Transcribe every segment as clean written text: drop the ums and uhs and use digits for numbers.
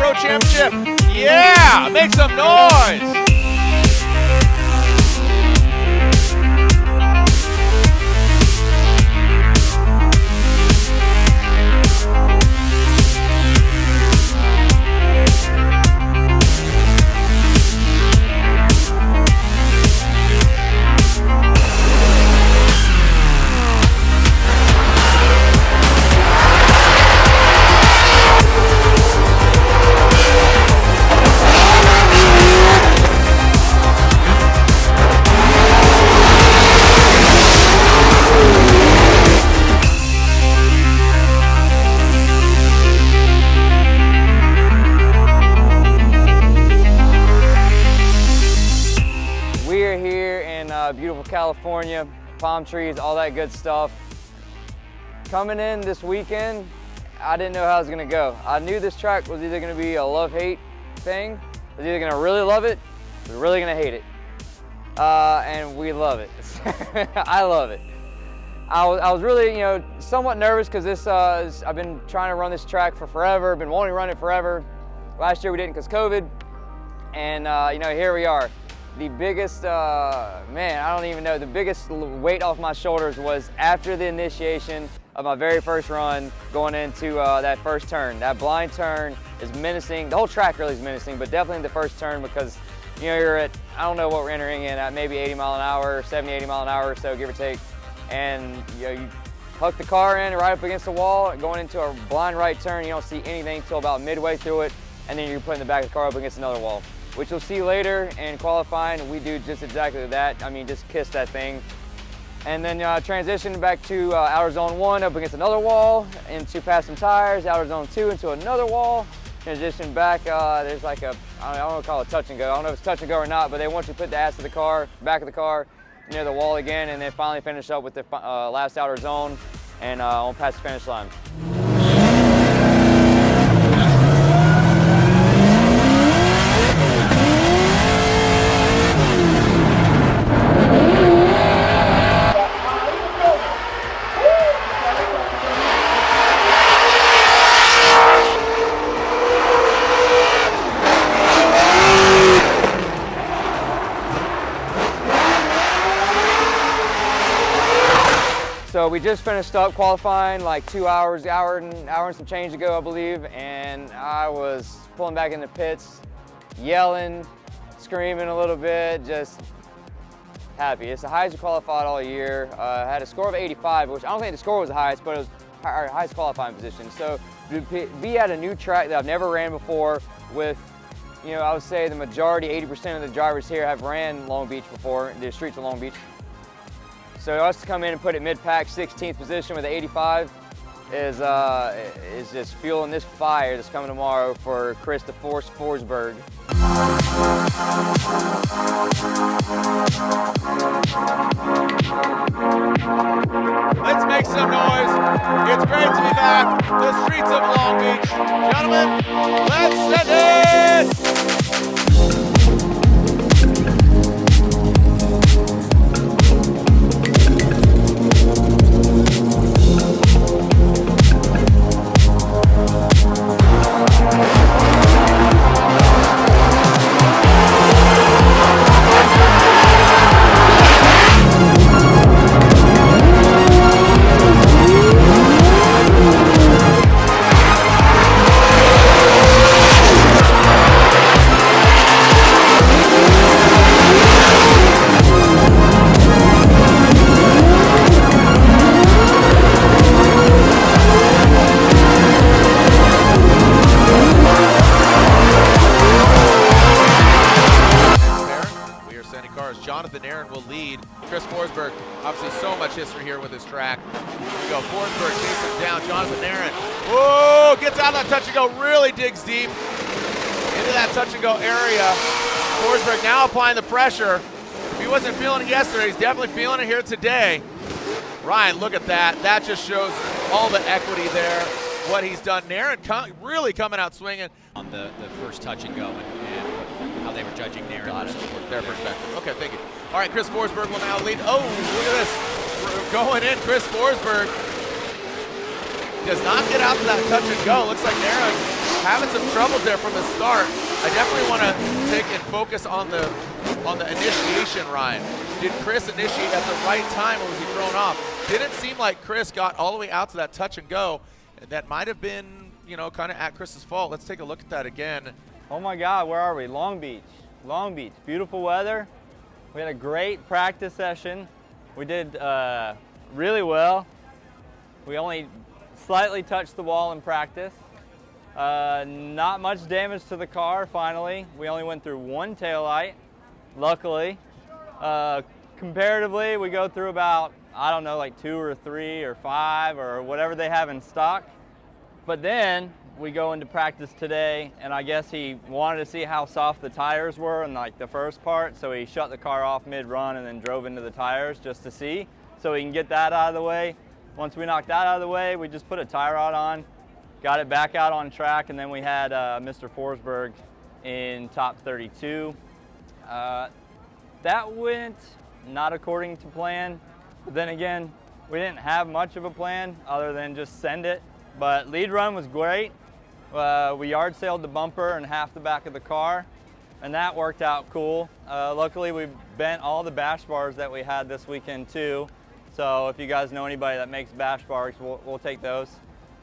Pro Championship. Yeah, make some noise. Beautiful California, palm trees, all that good stuff. Coming in this weekend, I didn't know how it was gonna go. I knew this track was either gonna be a love-hate thing. I was either gonna really love it, or really gonna hate it. And we love it. I love it. I was really, somewhat nervous because I've been trying to run this track for forever, been wanting to run it forever. Last year we didn't because COVID, and here we are. The biggest, I don't even know, the biggest weight off my shoulders was after the initiation of my very first run going into that first turn. That blind turn is menacing. The whole track really is menacing, but definitely the first turn because, you're at, I don't know what we're entering in at, maybe 80 mile an hour, 70, 80 mile an hour or so, give or take. And, you hook the car in right up against the wall, going into a blind right turn, you don't see anything till about midway through it, and then you're putting the back of the car up against another wall, which you'll see later in qualifying. We do just exactly that. I mean, just kiss that thing. And then transition back to outer zone 1 up against another wall, into past some tires, outer zone 2 into another wall. Transition back, there's like a, I don't want to call it touch and go. I don't know if it's touch and go or not, but they want you to put the ass of the car, back of the car, near the wall again, and then finally finish up with the last outer zone and on past the finish line. So we just finished up qualifying like 2 hours, hour and some change ago, I believe, and I was pulling back in the pits, yelling, screaming a little bit, just happy. It's the highest we qualified all year. I had a score of 85, which I don't think the score was the highest, but it was our highest qualifying position. So to be at a new track that I've never ran before with, I would say the majority, 80% of the drivers here have ran Long Beach before, the streets of Long Beach. So us to come in and put it mid-pack, 16th position with the 85 is just fueling this fire that's coming tomorrow for Chris the Force Forsberg. Let's make some noise. It's great to be back. The streets of Long Beach. Gentlemen, let's send it! Nerren will lead. Chris Forsberg, obviously so much history here with this track. Here we go, Forsberg takes him down, Jonathan Nerren. Whoa, gets out of that touch and go, really digs deep into that touch and go area. Forsberg now applying the pressure. If he wasn't feeling it yesterday, he's definitely feeling it here today. Ryan, look at that. That just shows all the equity there, what he's done. Nerren really coming out swinging. On the first touch and go and how they were judging Nerren. Their perspective. Okay, thank you. All right, Chris Forsberg will now lead. Oh, look at this. Going in, Chris Forsberg does not get out to that touch and go. Looks like Nerren having some troubles there from the start. I definitely want to take and focus on the initiation, Ryan. Did Chris initiate at the right time, or was he thrown off? Didn't seem like Chris got all the way out to that touch and go. That might have been, you know, kind of at Chris's fault. Let's take a look at that again. Oh my God, where are we? Long Beach. Long Beach, beautiful weather. We had a great practice session. We did really well. We only slightly touched the wall in practice. Not much damage to the car, finally. We only went through one taillight, luckily. Comparatively, we go through about, I don't know, like 2 or 3 or 5 or whatever they have in stock. But then we go into practice today, and I guess he wanted to see how soft the tires were in like the first part, so he shut the car off mid-run and then drove into the tires just to see, so he can get that out of the way. Once we knocked that out of the way, we just put a tie rod on, got it back out on track, and then we had Mr. Forsberg in top 32. That went not according to plan, but then again, we didn't have much of a plan other than just send it. But lead run was great. We yard sailed the bumper and half the back of the car, and that worked out cool. Luckily, we bent all the bash bars that we had this weekend too. So if you guys know anybody that makes bash bars, we'll take those.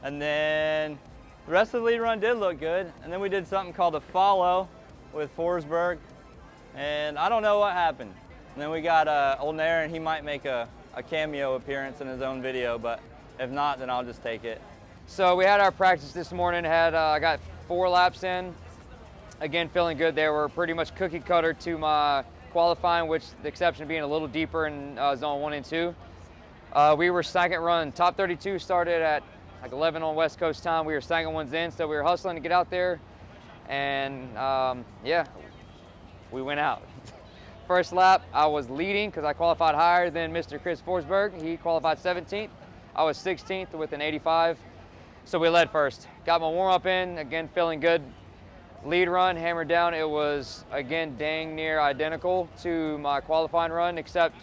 And then the rest of the lead run did look good. And then we did something called a follow with Forsberg, and I don't know what happened. And then we got old Nerren. He might make a cameo appearance in his own video, but if not, then I'll just take it. So we had our practice this morning, I got 4 laps in. Again, feeling good. They were pretty much cookie cutter to my qualifying, which the exception being a little deeper in zone 1 and 2. We were second run. Top 32 started at like 11 on West Coast time. We were second ones in, so we were hustling to get out there. And yeah, we went out. First lap, I was leading because I qualified higher than Mr. Chris Forsberg. He qualified 17th. I was 16th with an 85. So we led first. Got my warm-up in, again feeling good. Lead run, hammered down. It was, again, dang near identical to my qualifying run, except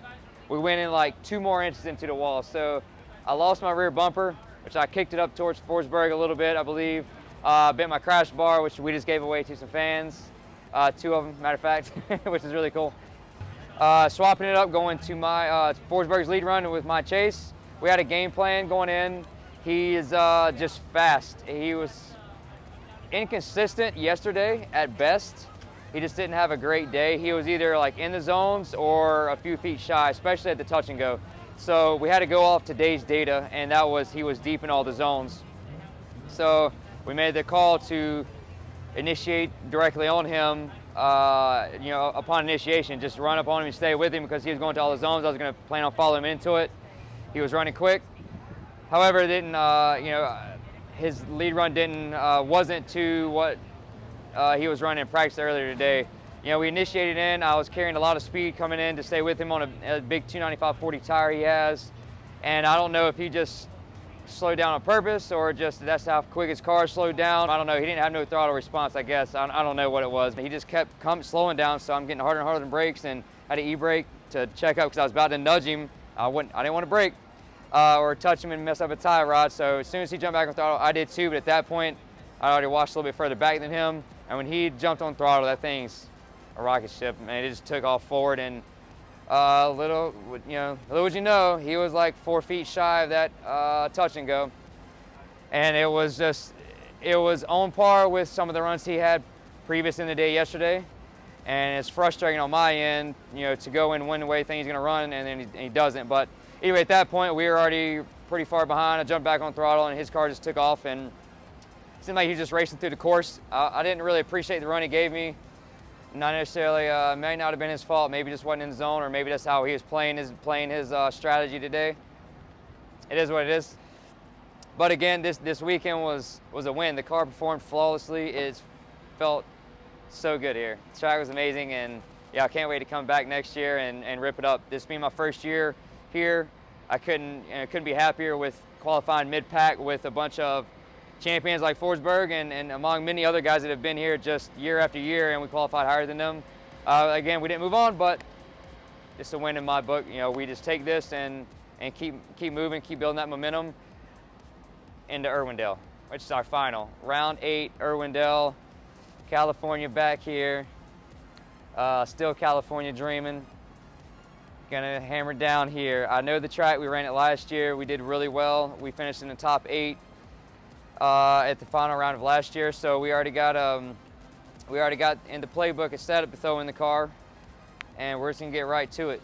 we went in like 2 more inches into the wall. So I lost my rear bumper, which I kicked it up towards Forsberg a little bit, I believe. Bent my crash bar, which we just gave away to some fans. 2 of them, matter of fact, which is really cool. Swapping it up, going to my Forsberg's lead run with my chase. We had a game plan going in. He is just fast. He was inconsistent yesterday at best. He just didn't have a great day. He was either like in the zones or a few feet shy, especially at the touch and go. So we had to go off today's data, and that was he was deep in all the zones. So we made the call to initiate directly on him, you know, upon initiation, just run up on him and stay with him because he was going to all the zones. I was going to plan on following him into it. He was running quick. However, it didn't, you know, his lead run wasn't to what he was running in practice earlier today. You know, we initiated in. I was carrying a lot of speed coming in to stay with him on a big 295/40 tire he has. And I don't know if he just slowed down on purpose or just that's how quick his car slowed down. I don't know. He didn't have no throttle response, I guess. I don't know what it was. But he just kept slowing down, so I'm getting harder and harder than brakes, and had to e-brake to check up because I was about to nudge him. I didn't want to brake. Or touch him and mess up a tie rod. So as soon as he jumped back on throttle, I did too, but at that point, I already watched a little bit further back than him. And when he jumped on throttle, that thing's a rocket ship, man. It just took off forward, and little would you know, he was like 4 feet shy of that touch and go. And it was on par with some of the runs he had previous in the day yesterday. And it's frustrating on my end, you know, to go and win the way things he's gonna run, and then he doesn't. But anyway, at that point, we were already pretty far behind. I jumped back on throttle, and his car just took off, and it seemed like he was just racing through the course. I didn't really appreciate the run he gave me. Not necessarily, may not have been his fault. Maybe just wasn't in the zone, or maybe that's how he was playing his strategy today. It is what it is. But again, this weekend was a win. The car performed flawlessly. It felt so good here. The track was amazing, and yeah, I can't wait to come back next year and rip it up. This being my first year here, I couldn't be happier with qualifying mid-pack with a bunch of champions like Forsberg and among many other guys that have been here just year after year, and we qualified higher than them. Again, we didn't move on, but it's a win in my book. You know, we just take this and keep moving, keep building that momentum into Irwindale. which is our final. Round 8, Irwindale, California back here. Still California dreaming. Gonna hammer down here. I know the track, we ran it last year. We did really well. We finished in the top 8 at the final round of last year. So we already got in the playbook a setup to throw in the car, and we're just gonna get right to it.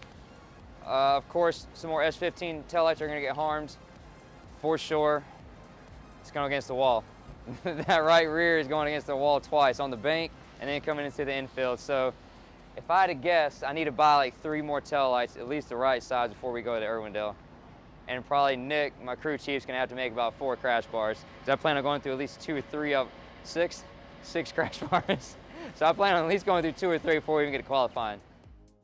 Of course, some more S15 taillights are gonna get harmed, for sure. It's going against the wall. That right rear is going against the wall twice, on the bank and then coming into the infield. So if I had to guess, I need to buy like 3 more taillights, at least the right size, before we go to Irwindale. And probably Nick, my crew chief's gonna have to make about 4 crash bars. So I plan on going through at least 2 or 3 of 6 crash bars. So I plan on at least going through 2 or 3 before we even get to qualifying.